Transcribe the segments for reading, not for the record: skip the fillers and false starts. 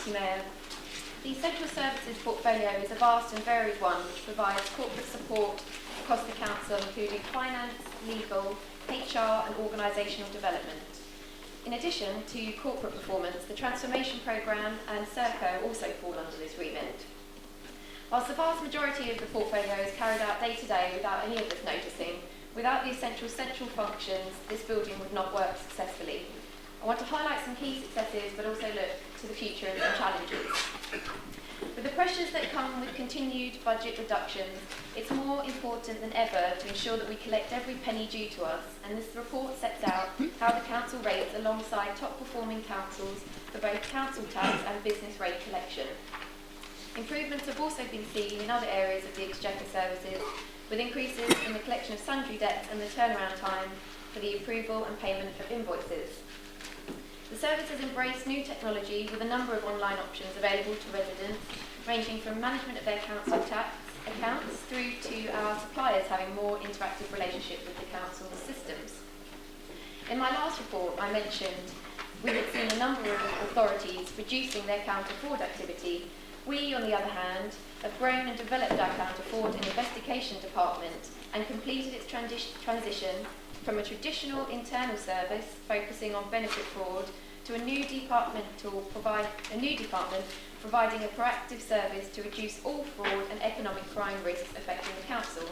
Thank you, Mayor. The Central Services portfolio is a vast and varied one which provides corporate support across the Council, including finance, legal, HR and organisational development. In addition to corporate performance, the Transformation Programme and Serco also fall under this remit. Whilst the vast majority of the portfolio is carried out day to day without any of us noticing, without the essential central functions, this building would not work successfully. I want to highlight some key successes, but also look to the future and some challenges. With the pressures that come with continued budget reductions, it's more important than ever to ensure that we collect every penny due to us, and this report sets out how the Council rates alongside top-performing councils for both council tax and business rate collection. Improvements have also been seen in other areas of the Exchequer services, with increases in the collection of sundry debts and the turnaround time for the approval and payment of invoices. The service has embraced new technology with a number of online options available to residents, ranging from management of their council tax accounts through to our suppliers having more interactive relationship with the council's systems. In my last report, I mentioned we had seen a number of authorities reducing their counter-fraud activity. We, on the other hand, have grown and developed our counter-fraud and investigation department and completed its transition from a traditional internal service focusing on benefit fraud to a new department providing a proactive service to reduce all fraud and economic crime risks affecting the council.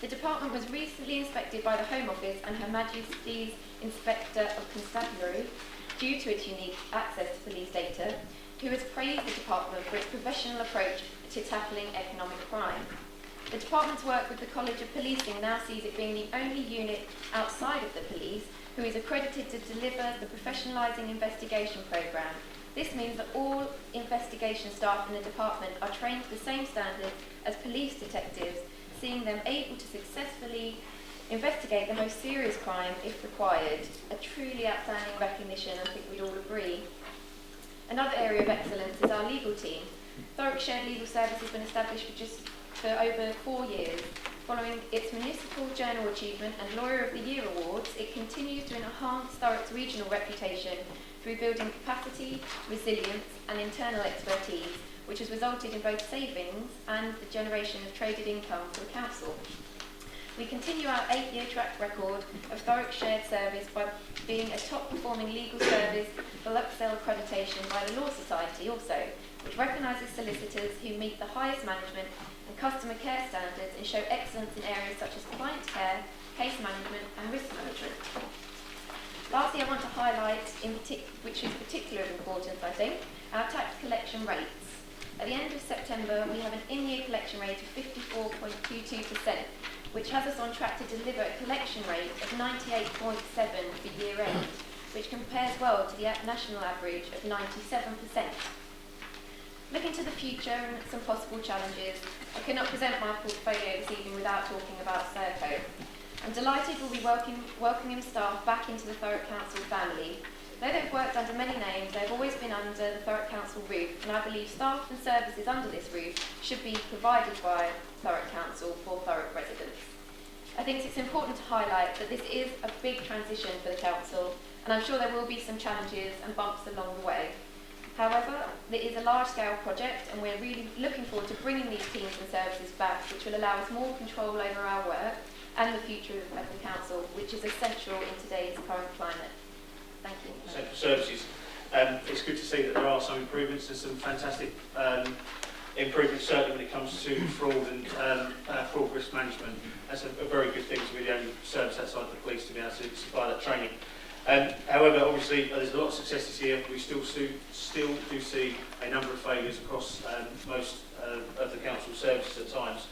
The department was recently inspected by the Home Office and Her Majesty's Inspector of Constabulary due to its unique access to police data, who has praised the department for its professional approach to tackling economic crime. The department's work with the College of Policing now sees it being the only unit outside of the police who is accredited to deliver the professionalising investigation programme. This means that all investigation staff in the department are trained to the same standards as police detectives, seeing them able to successfully investigate the most serious crime if required. A truly outstanding recognition, I think we'd all agree. Another area of excellence is our legal team. Thurrock Shared Legal Service has been established for over 4 years. Following its Municipal Journal Achievement and Lawyer of the Year awards, it continues to enhance Thurrock's regional reputation through building capacity, resilience and internal expertise, which has resulted in both savings and the generation of traded income for the Council. We continue our 8-year track record of Thurrock Shared Service by being a top-performing legal service for Luxell accreditation by the Law Society also, which recognises solicitors who meet the highest management and customer care standards and show excellence in areas such as client care, case management and risk management. Lastly, I want to highlight, which is particularly of importance, I think, our tax collection rates. At the end of September, we have an in-year collection rate of 54.22%, which has us on track to deliver a collection rate of 98.7 for year end, which compares well to the national average of 97%. Looking to the future and some possible challenges, I cannot present my portfolio this evening without talking about Serco. I'm delighted we'll be welcoming staff back into the Thurrock Council family. Though they've worked under many names, they've always been under the Thurrock Council roof, and I believe staff and services under this roof should be provided by Thurrock Council for Thurrock residents. I think it's important to highlight that this is a big transition for the Council, and I'm sure there will be some challenges and bumps along the way. However, it is a large-scale project, and we're really looking forward to bringing these teams and services back, which will allow us more control over our work and the future of the Council, which is essential in today's current climate. Thank you. Central Services. It's good to see that there are some improvements and some fantastic improvements, certainly when it comes to fraud and fraud risk management. That's a very good thing to be the only service outside the police to be able to supply that training. However, obviously, there's a lot of successes here. We still do see a number of failures across most of the council services at times.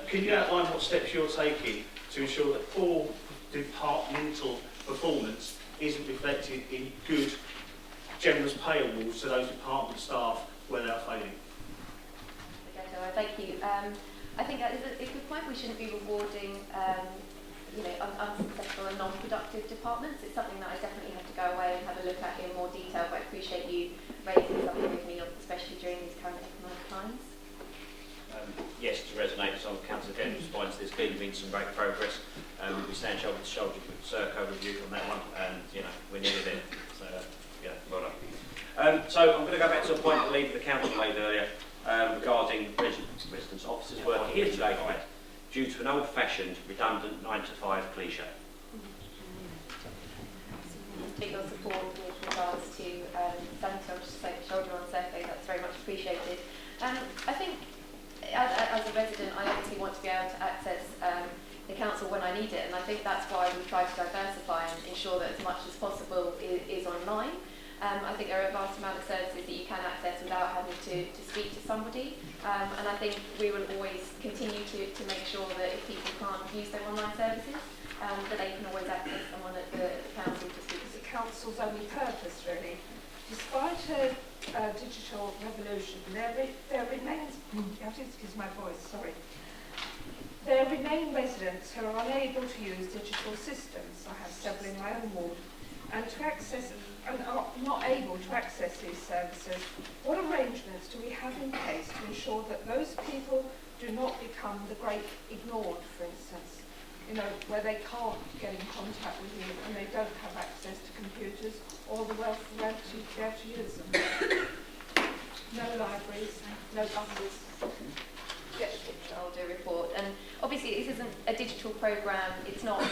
Can you outline what steps you're taking to ensure that all departmental performance isn't reflected in good, generous pay awards to those department staff where they are failing? Okay, so thank you. I think that is a good point. We shouldn't be rewarding unsuccessful and non-productive departments. It's something that I definitely have to go away and have a look at in more detail, but I appreciate you raising something with me, especially during these current economic times. Yes, to resonate with some of Councillor Denham's points, there's clearly been some great progress. We stand shoulder to shoulder with Serco review on that one, and we're nearly there. So, well done. So I'm going to go back to a point the leader of the council made earlier regarding residents officers working here today due to an old-fashioned, redundant 9 to 5 cliche. Legal support with regards to standing shoulder on survey, that's very much appreciated. I think as a resident I obviously want to be able to access the council when I need it, and I think that's why we try to diversify and ensure that as much as possible is online. I think there are a vast amount of services that you can access without having to speak to somebody, and I think we will always continue to make sure that if people can't use their online services, that they can always access someone at the council to speak to. The council's only purpose, really. Despite a digital revolution, there remains, excuse my voice, sorry. There remain residents who are unable to use digital systems. I have several in my own ward, and are not able to access these services. What arrangements do we have in place to ensure that those people do not become the great ignored, for instance? You know, where they can't get in contact with you and they don't have access to computers or the wealth around to be able to use them. No libraries, no buses. Get the picture, I'll do a report. And obviously this isn't a digital programme, it's not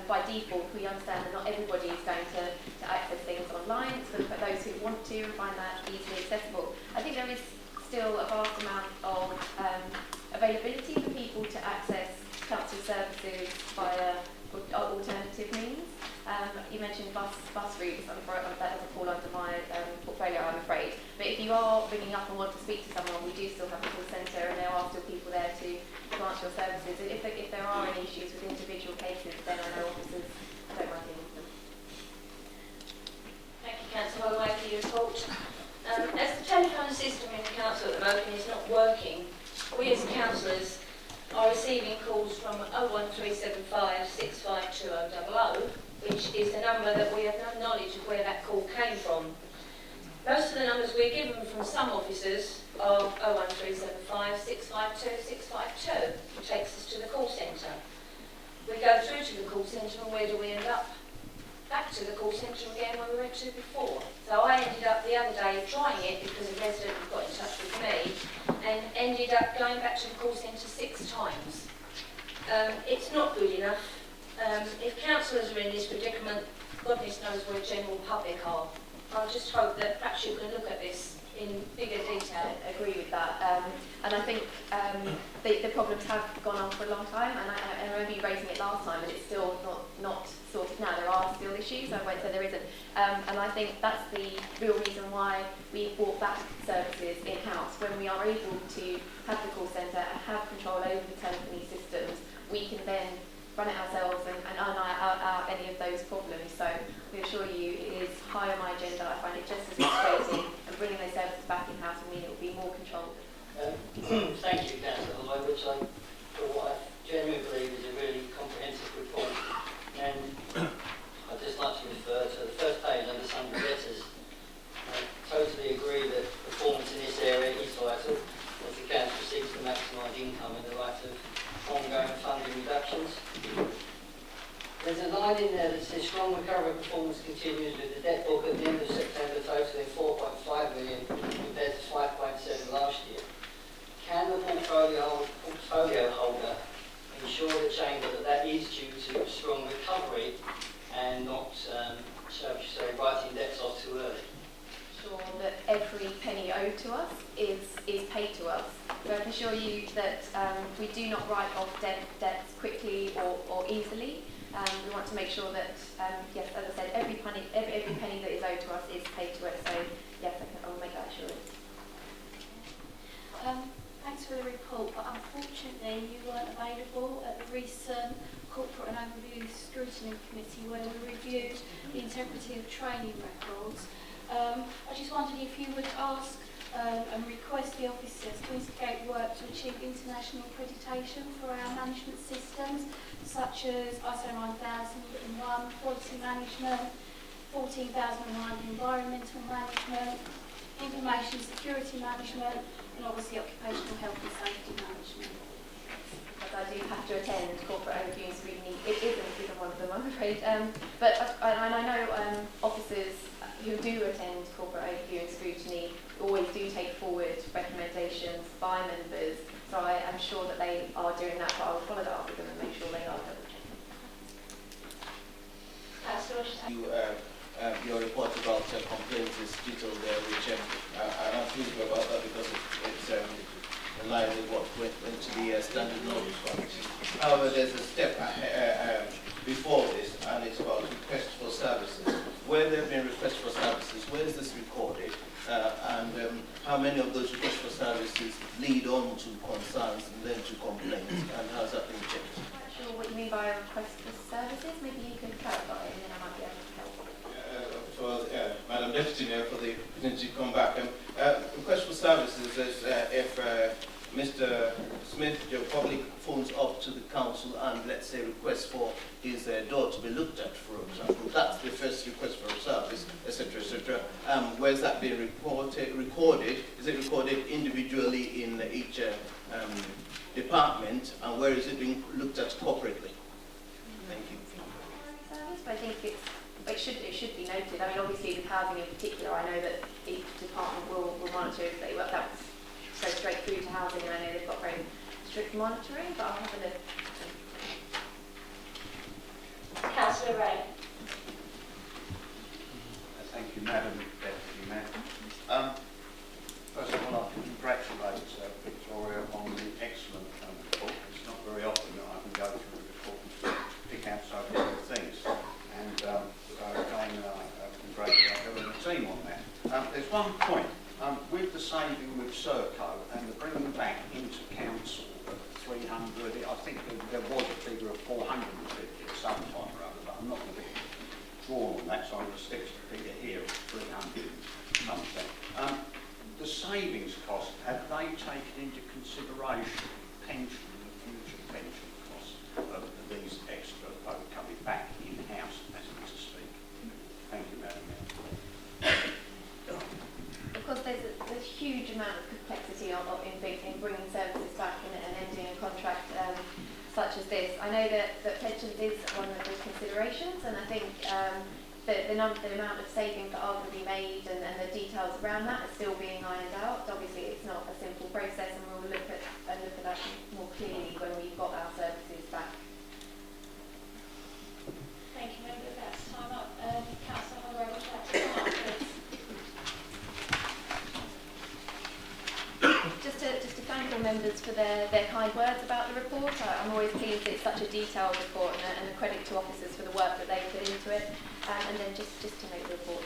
by default. We understand that not everybody is going to access things online, so for those who want to and find that easily accessible. I think there is still a vast amount of availability for people to access council services via alternative means. You mentioned bus routes. That doesn't fall under my portfolio, I'm afraid. But if you are ringing up and want to speak to someone, we do still have a call centre, and there are still people there to answer your services. And if there are any issues with individual cases, then I know officers don't mind dealing with them. Thank you, Councillor Holloway, for your report. As the telephone system in the council at the moment is not working, we as councillors are receiving calls from 01375 652 000, which is the number that we have no knowledge of where that call came from. Most of the numbers we're given from some officers are 01375 652 652, which takes us to the call centre. We go through to the call centre, and where do we end up? Back to the call centre again where we went to before. So I ended up the other day trying it because a resident got in touch with me and ended up going back to the call centre 6 times. It's not good enough. If councillors are in this predicament, goodness knows where general public are. I just hope that perhaps you can look at this in bigger detail. I agree with that, and I think the problems have gone on for a long time, and I remember you raising it last time, and it's still not sorted now. There are still issues, I won't say there isn't, and I think that's the real reason why we brought back services in-house. When we are able to have the call centre and have control over the telephony systems, we can then run it ourselves and iron out any of those problems. So we assure you it is high on my agenda. I find it just as frustrating, and bringing those services back in-house will mean it will be more controlled. Thank you, Councillor Holloway, which for what I genuinely believe is a really comprehensive report. And I'd just like to refer to the first page under sundry letters. I totally agree that performance in this area is vital as the council seeks to maximise income in the light of ongoing funding reductions. There's a line in there that says strong recovery performance continues, with the debt book at the end of September totaling 4.5 million compared to 5.7 last year. Can the portfolio holder ensure the chamber that is due to strong recovery and not, shall we say, writing debts off too early? Sure that every penny owed to us is paid to us. So I can assure you that we do not write off debts quickly or easily. We want to make sure that, yes, as I said, every penny that is owed to us is paid to us. So yes, I will make that assurance. Thanks for the report, but unfortunately you weren't available at the recent Corporate and Overview Scrutiny Committee where we reviewed the integrity of training records. I just wondered if you would ask and request the officers to instigate work to achieve international accreditation for our management systems, such as ISO 9001 quality management, 14001 environmental management, information security management, and obviously occupational health and safety management. Because I do have to attend corporate overview and scrutiny. It isn't one of them, I'm afraid. But I know officers who do attend corporate overview and scrutiny always do take forward recommendations by members. So I am sure that they are doing that, but I will follow that up with them and make sure they are double checking. Your report about complaints is detailed there, which I'm pleased about that because it's in line with what went to the standard notice. However, there's a step before this, and it's about requests for services. Where there have been requests for services, where is this recorded? And how many of those requests for services lead on to concerns and then to complaints, and how's that been checked? I'm not sure what you mean by a request for services. Maybe you could clarify and then I might be able to help. Madam Deputy Mayor, for the opportunity to come back. Request for services is if Mr. Smith, your public phones up to the council and let's say requests for his door to be looked at, for example. That's the first request for a service, etc., etc. Where's that being recorded? Is it recorded individually in each department, and where is it being looked at corporately? Thank you. Service, but I think it should be noted. I mean, obviously with housing in particular, I know that each department will monitor if they work. That's go straight through to housing, and I know they've got very strict monitoring, but I'll have a look. Councillor Ray. Thank you, Madam Deputy Mayor. First of all, I congratulate Victoria on the excellent report. It's not very often that I can go through the report and pick out so many things. And so again, I congratulate her and the team on that. There's one point. With the saving with Serco and the bringing back into council of 300, I think there was a figure of 450 at some time or other, but I'm not going to be drawn on that, so I'm going to stick to the figure here of 300 something. The savings cost, have they taken into consideration pension and future pension costs of these extra folk coming back in-house, as we speak? Thank you, Madam Mayor. Of course, there's a huge amount of complexity in bringing services back and ending a contract such as this. I know that pensions is one of the considerations, and I think the amount of savings that are going to be made and the details around that are still being ironed out. Obviously, it's not a simple process, and we'll look at that more clearly when we've got our services back. Thank you, Member. That's time up. Councillor Holloway, would you like to come up, please? Just to thank all members for their kind words about the report. I'm always pleased it's such a detailed report, and a credit to officers for the work that they put into it. And then just to make the report